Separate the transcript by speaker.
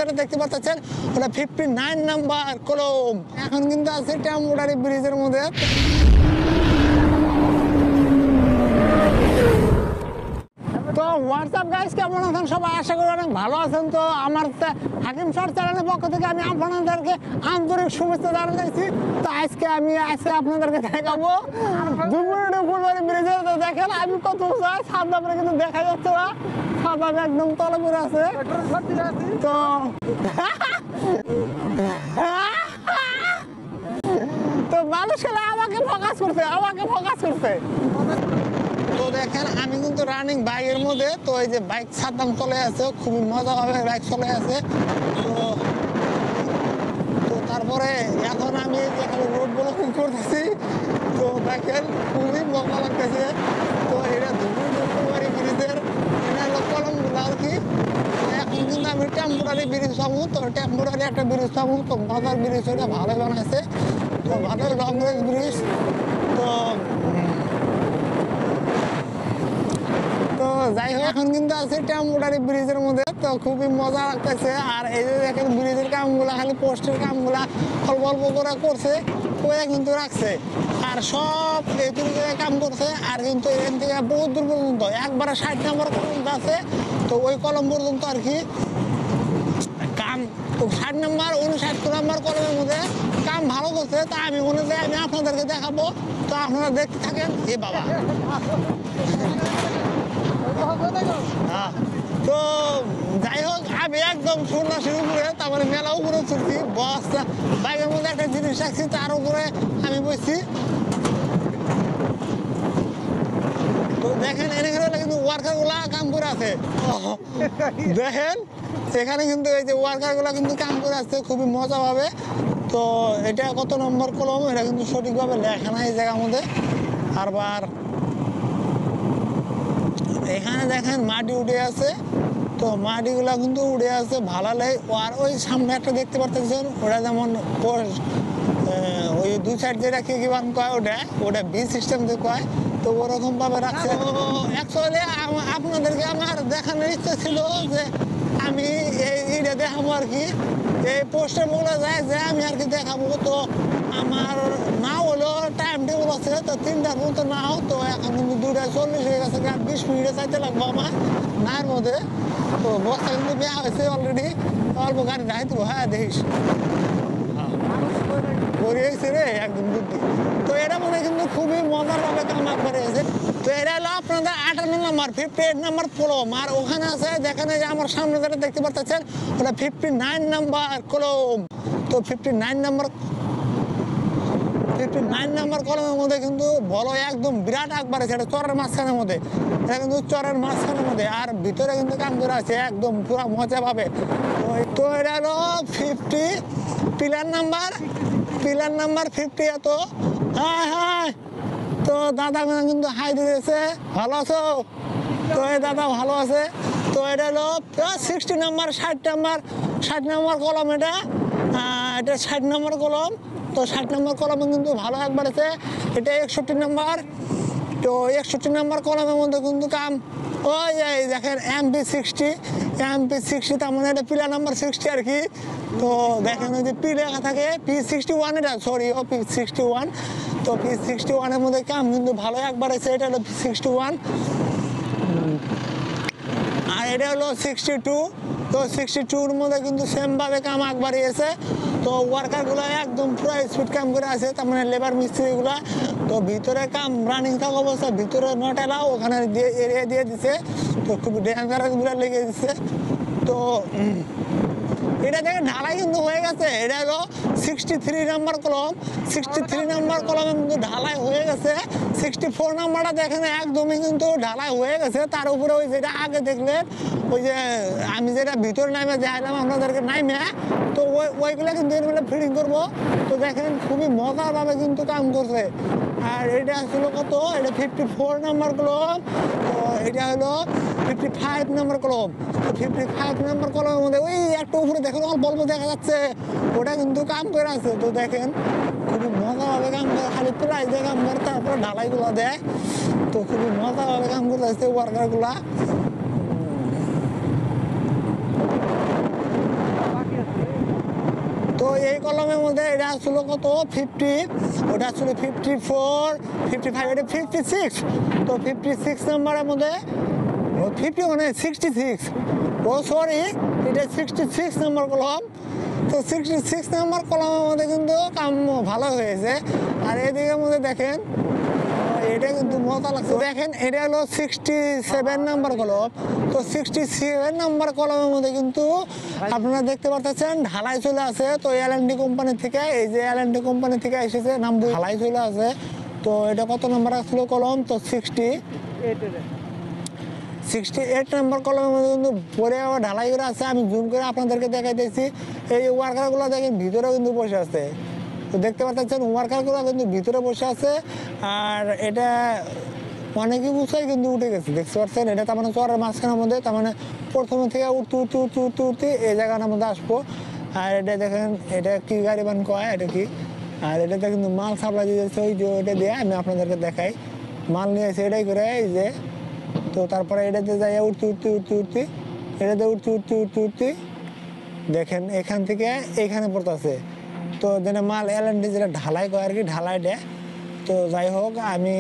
Speaker 1: যেটা দেখতে পাচ্ছেন ওটা 59 নাম্বার কলম। এখন কিন্তু আছে টেম্পোরারি ব্রিজের মধ্যে। তো হোয়াটসঅ্যাপ গাইস, কেমন আছেন সবাই? আশা করি অনেক ভালো আছেন। তো আমার হাকিম শর্ট চ্যানেলের পক্ষ থেকে আমি আপনাদেরকে আন্তরিক শুভেচ্ছা জানাচ্ছি। তো আজকে আপনাদেরকে দেখাবো দুপুরে ফুলবাড়ি ব্রিজে। তো দেখেন আমি কত উঁচাই, ছাদ আপনারা কিন্তু দেখা যাচ্ছে না, ছাদ একদম তলে পড়ে আছে। তো তো মানুষ খেলে আমাকে ফোকাস করছে। তো দেখেন আমি কিন্তু রানিং বাইকের মধ্যে, তো এই যে বাইক ছাড়তাম চলে আছে, খুবই মজাভাবে বাইক চলে আছে। তো তারপরে এখন আমি যেখানে রোড ব্লকিং করতেছি, তো দেখেন খুবই মজা লাগতেছে। তো এটা দুপুরি ব্রিজের কলমগুলো আর কি। এখন কিন্তু আমি টেম্পোরারি ব্রিজ পাবো, তো টেম্পোরারি একটা ব্রিজ পাবো। তো মজার ব্রিজ ওটা ভালোই বানাইছে, তো ভালোই লং রেঞ্জ ব্রিজ। তো যাই হোক, এখন কিন্তু আছে টেম্পোরারি ব্রিজের মধ্যে, তো খুবই মজা লাগতেছে। আর এই যে দেখেন ব্রিজের কামগুলা, খালি পোস্টের কামগুলা অল্প অল্প করে করছে, ওরা কিন্তু রাখছে। আর সব এইটুকু জায়গায় কাম করছে। আর কিন্তু এখান থেকে বহুত দূর পর্যন্ত একবারে 60 নম্বর পর্যন্ত আছে। তো ওই কলম পর্যন্ত আর কি কাম, 60 নম্বর 59 নম্বর কলমের মধ্যে কাম ভালো করছে। তা আমি মনে হয় আমি আপনাদেরকে দেখাবো, তো আপনারা দেখতে থাকেন। এ বাবা, তো যাই হোক, আমি একদম সন্ন্যাসীর উপরে, তারপরে মেলা উপরে চলছি, বস বাইকের মধ্যে একটা জিনিস রাখছি, তার উপরে আমি বসছি। তো দেখেন এখানে কিন্তু ওয়ার্কার গুলা কাম করে আছে। দেখেন এখানে কিন্তু এই যে ওয়ার্কার গুলা কিন্তু কাম করে আছে খুবই মজা পাবে। তো এটা কত নম্বর কলম এটা কিন্তু সঠিকভাবে লেখা নাই এই জায়গার মধ্যে। আরবার এখানে দেখেন মাটি উঠে আছে, তো মাটিগুলা কিন্তু উড়ে আছে ভালালে। আর ওই সামনে একটা দেখতে পাচ্ছেন, ওটা যেমন ওই দুই সাইড যেটা কি বান কয়, ওটা বি সিস্টেম যে কয়, তো ওরকম ভাবে রাখছে। অ্যাকচুয়ালি আপনাদেরকে আমার দেখানোর ইচ্ছা ছিল যে আমি এইটা দেখাবো আর কি, এই পোস্টার বলে যায় যে আমি আর কি দেখাবো। তো আমার না হলো টাইম টেবিল আছে, তো 3টার মতো নাও। তো এখন কিন্তু 2:40 হয়ে গেছে, 20 মিনিটে চাইতে লাগবো আমার নায়ের মধ্যে। তো বস্তা কিন্তু বেয়া হয়েছে অলরেডি, অল্প গাড়ি রাখতে। হ্যাঁ দেখিস গড়িয়েছে রে একদম বুদ্ধি। তো এটা মনে কিন্তু খুবই মজার ভাবে কাম করে আছে। তো এটা হলো আপনাদের 58 নম্বর 58 নম্বর কলম। আর ওখানে আছে দেখেন যে আমার সামনে যেটা দেখতে পাচ্ছেন ওটা 59 নম্বর কলম। তো 59 নম্বর কলমের মধ্যে কিন্তু বড় একদম বিরাট একবারে, সেটা চরের মাঝখানের মধ্যে, এটা কিন্তু চরের মাঝখানের মধ্যে। আর ভিতরে কিন্তু কাম করে আছে একদম পুরো মজা পাবে। তো এটা হলো 50 পিলার নাম্বার 50। এত হ্যাঁ হ্যাঁ, তো দাদা কিন্তু হাই দিয়েছে, ভালো আছো? তো এই দাদা ভালো আছে। তো এটা হলো 60 নম্বর 60 নম্বর কলম। এটা 60 নম্বর কলম। তো 60 নম্বর কলমে কিন্তু ভালো একবার আছে। এটা 61 নম্বর। তো 61 নম্বর কলমের মধ্যে কিন্তু কাম ওই দেখেন MP60, তার মানে এটা পিলার নাম্বার 60 আর কি। তো দেখেন ওই যে পি লেখা থাকে, P61, এটা সরি P61। তো P61 এর মধ্যে কাম কিন্তু ভালো একবার আছে। এটা হলো P61 আর এটা হলো 62। তো 62-র মধ্যে কিন্তু সেমভাবে কাম একবারই আছে। তো ওয়ার্কারগুলো একদম পুরো স্পিড কাম করে আছে, তার মানে লেবার মিস্ত্রিগুলা। তো ভিতরে কাম রানিং থাকা অবস্থা, ভিতরে নটেলা ওখানে দিয়ে এরিয়া দিয়ে দিছে। তো খুব ডেঞ্জারাস বিরাট লেগে দিচ্ছে। তো এটা দেখে ঢালাই কিন্তু হয়ে গেছে। এটা হলো 63 নম্বর কলম। 63 নম্বর কলমে কিন্তু ঢালাই হয়ে গেছে। 64 নম্বরটা দেখেন একদমই কিন্তু ঢালাই হয়ে গেছে। তার উপরে ওই যেটা আগে দেখলেন, ওই যে আমি যেটা ভিতরে নামে যাইলাম আপনাদেরকে নামে, তো ওইগুলো কিন্তু এর ফিটিং করবো। তো দেখেন খুবই মজারভাবে কিন্তু কাম করছে। আর এটা আসলে কত, এটা 54 নম্বর কলম। তো এটা হলো 55 নম্বর কলম। তো 55 নম্বর কলমের মধ্যে ওই একটা উপরে দেখেন অল্প দেখা যাচ্ছে, ওটা কিন্তু কাম করে আছে। তো দেখেন খুবই মজাভাবে কাম করে, খালি প্রায় যে কাম করে তারপরে ঢালাইগুলো দেয়। তো খুবই মজাভাবে কাম করতে আসছে ওয়ার্কারগুলা। এই কলমের মধ্যে এটা আসলে কত 50, ওটা আসলে 54, 55, এটা 56। তো 56 নাম্বারের মধ্যে 50 মানে 66, ও সরি, এটা 66 নাম্বার কলম। তো 66 নাম্বার কলমের মধ্যে কিন্তু কাম ভালো হয়েছে। আর এদিকের মধ্যে দেখেন এটা কিন্তু মজা লাগছে। দেখেন এটা হলো 67 নাম্বার কলম। তো 67 নাম্বার কলমের মধ্যে কিন্তু আপনারা দেখতে পাচ্ছেন ঢালাই চলে আছে। তো L&D কোম্পানি থেকে, এই যে L&D কোম্পানি থেকে এসেছে নাম ঢালাই চলে আছে। তো এটা কত নাম্বার আসলো কলম? তো 68 নাম্বার কলমের মধ্যে কিন্তু পরে আবার ঢালাই করে আছে। আমি জুম করে আপনাদেরকে দেখাইতেছি। এই ওয়ার্কারগুলো দেখেন ভিতরেও কিন্তু বসে আছে। তো দেখতে পাচ্ছেন ওয়ার্কারগুলো কিন্তু ভিতরে বসে আছে। আর এটা অনেকই উঁচাই কিন্তু উঠে গেছে, দেখতে পাচ্ছেন। এটা তার মানে চরের মাঝখানের মধ্যে, তার মানে প্রথমে থেকে উঠতে এই জায়গাটার মধ্যে আসবো। আর এটা দেখেন এটা কি গাড়ি বান কয়, এটা কি। আর এটাতে কিন্তু মাল সাপ্লাই দিয়েছে, ওই যে ওইটা দিয়ে আমি আপনাদেরকে দেখাই। মাল নিয়ে এসে এটাই করে এই যে। তো তারপরে এটাতে যাই উঠতে এটাতে উঠতে দেখেন এখান থেকে এইখানে পড়তেছে। তো যেন মাল L&D যেটা ঢালাই করে আর কি, ঢালাইটা। তো যাই হোক আমি